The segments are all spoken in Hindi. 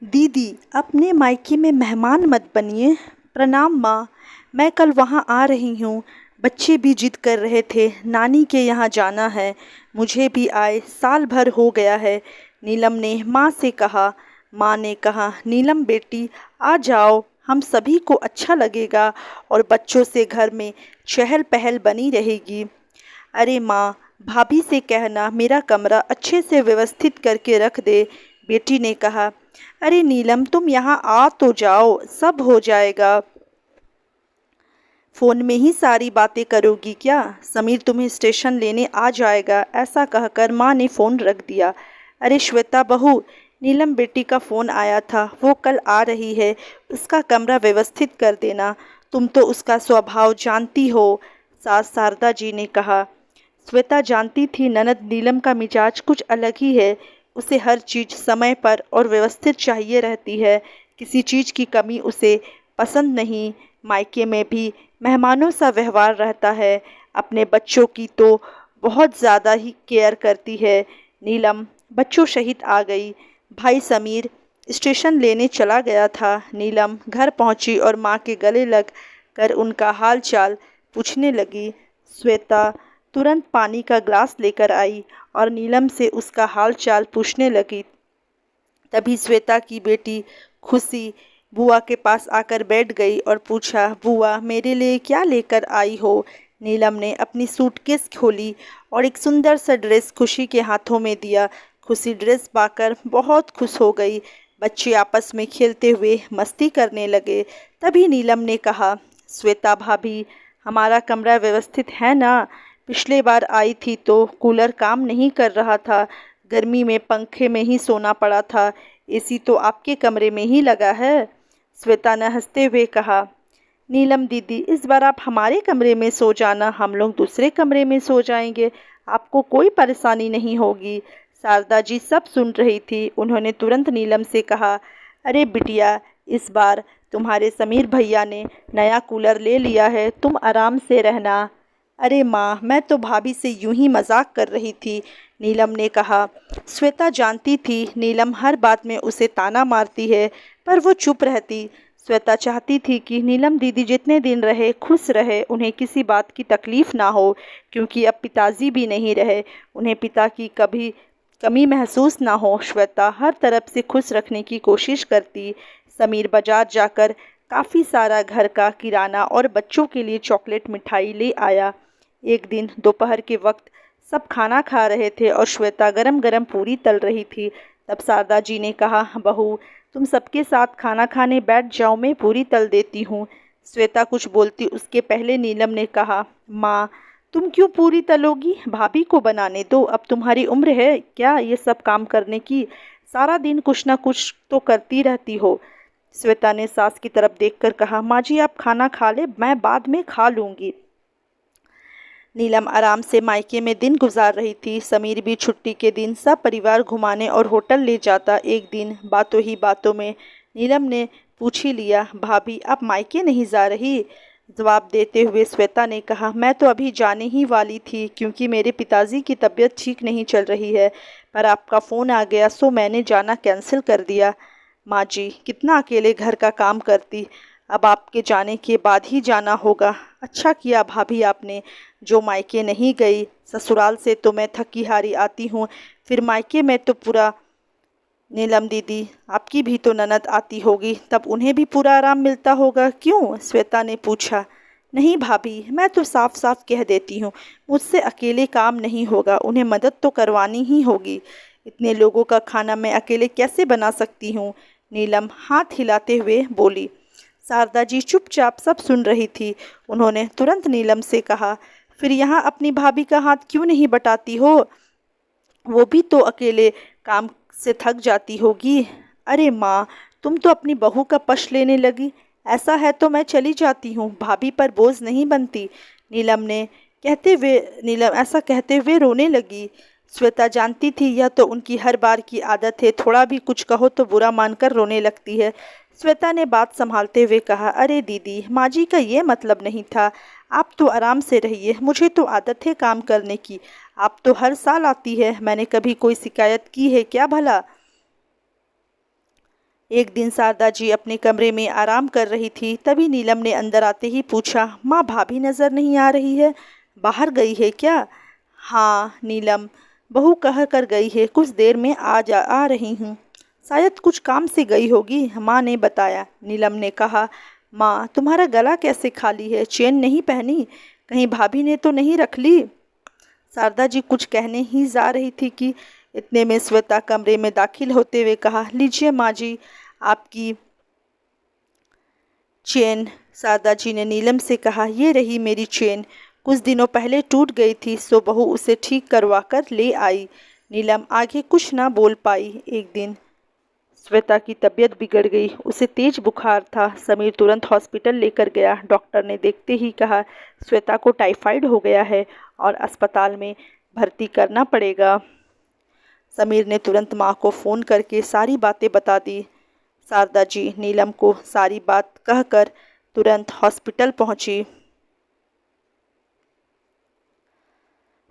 दीदी, अपने मायके में मेहमान मत बनिए। प्रणाम माँ, मैं कल वहाँ आ रही हूँ। बच्चे भी जिद कर रहे थे, नानी के यहाँ जाना है। मुझे भी आए साल भर हो गया है। नीलम ने माँ से कहा। माँ ने कहा, नीलम बेटी आ जाओ, हम सभी को अच्छा लगेगा और बच्चों से घर में चहल पहल बनी रहेगी। अरे माँ, भाभी से कहना मेरा कमरा अच्छे से व्यवस्थित करके रख दे, बेटी ने कहा। अरे नीलम, तुम यहाँ आ तो जाओ, सब हो जाएगा। फ़ोन में ही सारी बातें करोगी क्या? समीर तुम्हें स्टेशन लेने आ जाएगा, ऐसा कहकर माँ ने फ़ोन रख दिया। अरे श्वेता बहू, नीलम बेटी का फ़ोन आया था, वो कल आ रही है, उसका कमरा व्यवस्थित कर देना। तुम तो उसका स्वभाव जानती हो, सास शारदा जी ने कहा। श्वेता जानती थी ननद नीलम का मिजाज कुछ अलग ही है। उसे हर चीज़ समय पर और व्यवस्थित चाहिए रहती है। किसी चीज़ की कमी उसे पसंद नहीं। मायके में भी मेहमानों सा व्यवहार रहता है। अपने बच्चों की तो बहुत ज़्यादा ही केयर करती है। नीलम बच्चों सहित आ गई। भाई समीर स्टेशन लेने चला गया था। नीलम घर पहुंची और माँ के गले लग कर उनका हाल चाल पूछने लगी। श्वेता तुरंत पानी का ग्लास लेकर आई और नीलम से उसका हाल चाल पूछने लगी। तभी श्वेता की बेटी खुशी बुआ के पास आकर बैठ गई और पूछा, बुआ मेरे लिए क्या लेकर आई हो? नीलम ने अपनी सूटकेस खोली और एक सुंदर सा ड्रेस खुशी के हाथों में दिया। खुशी ड्रेस पाकर बहुत खुश हो गई। बच्चे आपस में खेलते हुए मस्ती करने लगे। तभी नीलम ने कहा, श्वेता भाभी, हमारा कमरा व्यवस्थित है ना? पिछले बार आई थी तो कूलर काम नहीं कर रहा था, गर्मी में पंखे में ही सोना पड़ा था। एसी तो आपके कमरे में ही लगा है। श्वेता ने हंसते हुए कहा। नीलम दीदी, इस बार आप हमारे कमरे में सो जाना, हम लोग दूसरे कमरे में सो जाएंगे, आपको कोई परेशानी नहीं होगी। शारदा जी सब सुन रही थी। उन्होंने तुरंत नीलम से कहा, अरे बिटिया, इस बार तुम्हारे समीर भैया ने नया कूलर ले लिया है, तुम आराम से रहना। अरे माँ, मैं तो भाभी से यूं ही मजाक कर रही थी, नीलम ने कहा। श्वेता जानती थी नीलम हर बात में उसे ताना मारती है, पर वो चुप रहती। श्वेता चाहती थी कि नीलम दीदी जितने दिन रहे खुश रहे, उन्हें किसी बात की तकलीफ़ ना हो, क्योंकि अब पिताजी भी नहीं रहे, उन्हें पिता की कभी कमी महसूस ना हो। श्वेता हर तरफ से खुश रखने की कोशिश करती। समीर बाजार जाकर काफ़ी सारा घर का किराना और बच्चों के लिए चॉकलेट मिठाई ले आया। एक दिन दोपहर के वक्त सब खाना खा रहे थे और श्वेता गरम गरम पूरी तल रही थी। तब शारदा जी ने कहा, बहू तुम सबके साथ खाना खाने बैठ जाओ, मैं पूरी तल देती हूँ। श्वेता कुछ बोलती उसके पहले नीलम ने कहा, माँ तुम क्यों पूरी तलोगी? भाभी को बनाने दो, अब तुम्हारी उम्र है क्या ये सब काम करने की? सारा दिन कुछ ना कुछ तो करती रहती हो। श्वेता ने सास की तरफ देखकर कहा, माँ जी आप खाना खा ले, मैं बाद में खा लूँगी। नीलम आराम से मायके में दिन गुजार रही थी। समीर भी छुट्टी के दिन सब परिवार घुमाने और होटल ले जाता। एक दिन बातों ही बातों में नीलम ने पूछ ही लिया, भाभी आप मायके नहीं जा रही? जवाब देते हुए श्वेता ने कहा, मैं तो अभी जाने ही वाली थी, क्योंकि मेरे पिताजी की तबीयत ठीक नहीं चल रही है, पर आपका फ़ोन आ गया सो मैंने जाना कैंसिल कर दिया। माँ जी कितना अकेले घर का काम करती, अब आपके जाने के बाद ही जाना होगा। अच्छा किया भाभी आपने जो मायके नहीं गई। ससुराल से तो मैं थकी हारी आती हूँ, फिर मायके में तो पूरा। नीलम दीदी आपकी भी तो ननद आती होगी, तब उन्हें भी पूरा आराम मिलता होगा, क्यों? श्वेता ने पूछा। नहीं भाभी, मैं तो साफ साफ कह देती हूँ, मुझसे अकेले काम नहीं होगा, उन्हें मदद तो करवानी ही होगी। इतने लोगों का खाना मैं अकेले कैसे बना सकती हूँ? नीलम हाथ हिलाते हुए बोली। शारदा जी चुपचाप सब सुन रही थी। उन्होंने तुरंत नीलम से कहा, फिर यहाँ अपनी भाभी का हाथ क्यों नहीं बटाती हो? वो भी तो अकेले काम से थक जाती होगी। अरे माँ, तुम तो अपनी बहू का पक्ष लेने लगी। ऐसा है तो मैं चली जाती हूँ, भाभी पर बोझ नहीं बनती। नीलम ऐसा कहते हुए रोने लगी। श्वेता जानती थी यह तो उनकी हर बार की आदत है, थोड़ा भी कुछ कहो तो बुरा मानकर रोने लगती है। श्वेता ने बात संभालते हुए कहा, अरे दीदी, माँ जी का ये मतलब नहीं था, आप तो आराम से रहिए, मुझे तो आदत है काम करने की, आप तो हर साल आती है, मैंने कभी कोई शिकायत की है क्या भला? एक दिन शारदा जी अपने कमरे में आराम कर रही थी, तभी नीलम ने अंदर आते ही पूछा, माँ भाभी नज़र नहीं आ रही है, बाहर गई है क्या? हाँ नीलम, बहू कह कर गई है, कुछ देर में आ रही हूँ। शायद कुछ काम से गई होगी, माँ ने बताया। नीलम ने कहा, माँ तुम्हारा गला कैसे खाली है, चेन नहीं पहनी? कहीं भाभी ने तो नहीं रख ली? शारदा जी कुछ कहने ही जा रही थी कि इतने में श्वेता कमरे में दाखिल होते हुए कहा, लीजिए माँ जी आपकी चेन। शारदा जी ने नीलम से कहा, ये रही मेरी चेन, कुछ दिनों पहले टूट गई थी, सो बहू उसे ठीक करवा कर ले आई। नीलम आगे कुछ ना बोल पाई। एक दिन श्वेता की तबीयत बिगड़ गई, उसे तेज बुखार था। समीर तुरंत हॉस्पिटल लेकर गया। डॉक्टर ने देखते ही कहा, श्वेता को टाइफाइड हो गया है और अस्पताल में भर्ती करना पड़ेगा। समीर ने तुरंत माँ को फ़ोन करके सारी बातें बता दी। शारदा जी नीलम को सारी बात कहकर तुरंत हॉस्पिटल पहुंची।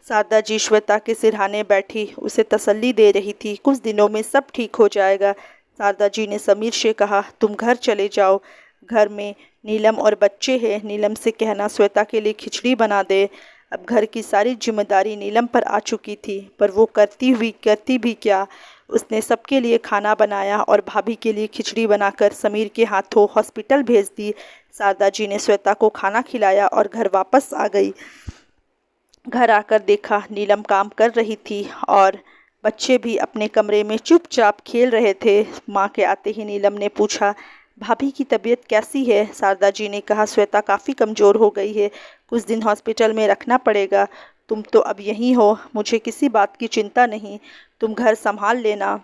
शारदा जी श्वेता के सिरहाने बैठी उसे तसल्ली दे रही थी, कुछ दिनों में सब ठीक हो जाएगा। शारदा जी ने समीर से कहा, तुम घर चले जाओ, घर में नीलम और बच्चे हैं, नीलम से कहना श्वेता के लिए खिचड़ी बना दे। अब घर की सारी जिम्मेदारी नीलम पर आ चुकी थी, पर वो करती भी क्या। उसने सबके लिए खाना बनाया और भाभी के लिए खिचड़ी बनाकर समीर के हाथों हॉस्पिटल भेज दी। शारदा जी ने श्वेता को खाना खिलाया और घर वापस आ गई। घर आकर देखा नीलम काम कर रही थी और बच्चे भी अपने कमरे में चुपचाप खेल रहे थे। माँ के आते ही नीलम ने पूछा, भाभी की तबीयत कैसी है? शारदा जी ने कहा, श्वेता काफ़ी कमज़ोर हो गई है, कुछ दिन हॉस्पिटल में रखना पड़ेगा। तुम तो अब यहीं हो, मुझे किसी बात की चिंता नहीं, तुम घर संभाल लेना।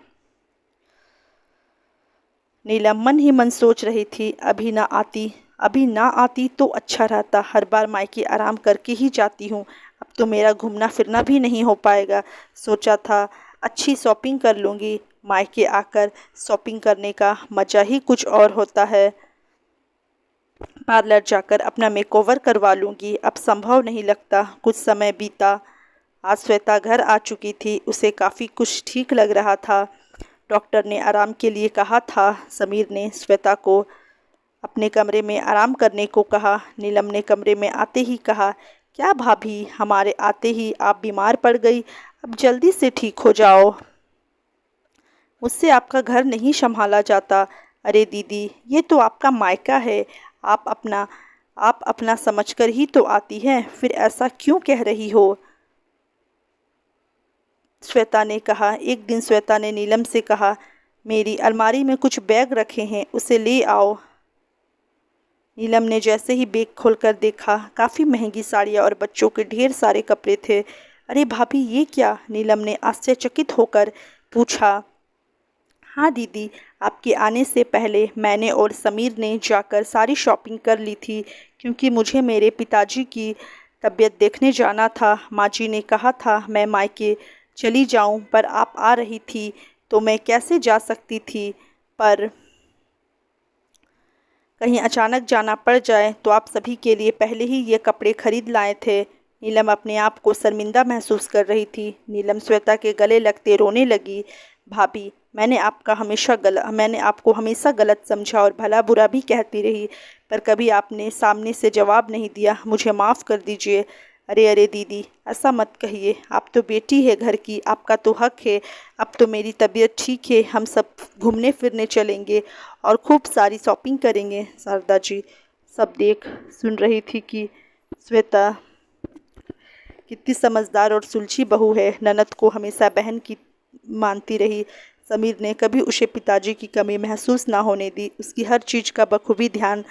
नीलम मन ही मन सोच रही थी, अभी ना आती तो अच्छा रहता, हर बार मायके आराम करके ही जाती हूँ, अब तो मेरा घूमना फिरना भी नहीं हो पाएगा। सोचा था अच्छी शॉपिंग कर लूँगी, मायके आकर शॉपिंग करने का मज़ा ही कुछ और होता है। पार्लर जाकर अपना मेकओवर करवा लूँगी, अब संभव नहीं लगता। कुछ समय बीता। आज श्वेता घर आ चुकी थी, उसे काफ़ी कुछ ठीक लग रहा था। डॉक्टर ने आराम के लिए कहा था। समीर ने श्वेता को अपने कमरे में आराम करने को कहा। नीलम ने कमरे में आते ही कहा, क्या भाभी, हमारे आते ही आप बीमार पड़ गई, अब जल्दी से ठीक हो जाओ, मुझसे आपका घर नहीं संभाला जाता। अरे दीदी, ये तो आपका मायका है, आप अपना समझकर ही तो आती हैं, फिर ऐसा क्यों कह रही हो? श्वेता ने कहा। एक दिन श्वेता ने नीलम से कहा, मेरी अलमारी में कुछ बैग रखे हैं, उसे ले आओ। नीलम ने जैसे ही बैग खोलकर देखा, काफ़ी महंगी साड़ियाँ और बच्चों के ढेर सारे कपड़े थे। अरे भाभी, ये क्या? नीलम ने आश्चर्यचकित होकर पूछा। हाँ दीदी, आपके आने से पहले मैंने और समीर ने जाकर सारी शॉपिंग कर ली थी, क्योंकि मुझे मेरे पिताजी की तबीयत देखने जाना था। माँ जी ने कहा था मैं मायके चली जाऊं, पर आप आ रही थी तो मैं कैसे जा सकती थी, पर कहीं अचानक जाना पड़ जाए तो आप सभी के लिए पहले ही ये कपड़े खरीद लाए थे। नीलम अपने आप को शर्मिंदा महसूस कर रही थी। नीलम श्वेता के गले लगते रोने लगी। भाभी, मैंने आपको हमेशा गलत समझा और भला बुरा भी कहती रही, पर कभी आपने सामने से जवाब नहीं दिया, मुझे माफ़ कर दीजिए। अरे दीदी, ऐसा मत कहिए, आप तो बेटी है घर की, आपका तो हक है। अब तो मेरी तबीयत ठीक है, हम सब घूमने फिरने चलेंगे और खूब सारी शॉपिंग करेंगे। शारदा जी सब देख सुन रही थी कि श्वेता कितनी समझदार और सुलझी बहू है, ननद को हमेशा बहन की मानती रही। समीर ने कभी उसे पिताजी की कमी महसूस ना होने दी, उसकी हर चीज़ का बखूबी ध्यान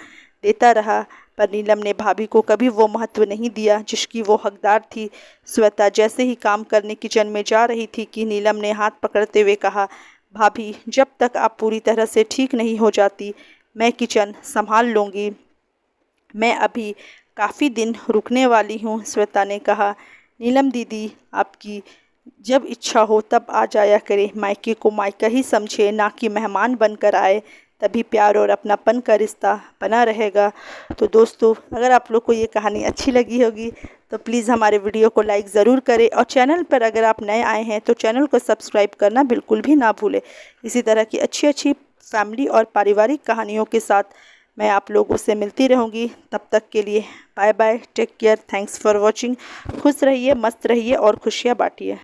देता रहा, पर नीलम ने भाभी को कभी वो महत्व नहीं दिया जिसकी वो हकदार थी। श्वेता जैसे ही काम करने किचन में जा रही थी कि नीलम ने हाथ पकड़ते हुए कहा, भाभी, जब तक आप पूरी तरह से ठीक नहीं हो जाती, मैं किचन संभाल लूँगी, मैं अभी काफ़ी दिन रुकने वाली हूँ। श्वेता ने कहा, नीलम दीदी, आपकी जब इच्छा हो तब आ जाया करे, मायके को मायका ही समझे, ना कि मेहमान बनकर आए, तभी प्यार और अपनापन का रिश्ता बना रहेगा। तो दोस्तों, अगर आप लोग को ये कहानी अच्छी लगी होगी तो प्लीज़ हमारे वीडियो को लाइक ज़रूर करें, और चैनल पर अगर आप नए आए हैं तो चैनल को सब्सक्राइब करना बिल्कुल भी ना भूलें। इसी तरह की अच्छी अच्छी फैमिली और पारिवारिक कहानियों के साथ मैं आप लोगों से मिलती रहूँगी। तब तक के लिए bye bye, take care, thanks for watching. खुश रहिए, मस्त रहिए और खुशियाँ बांटिए।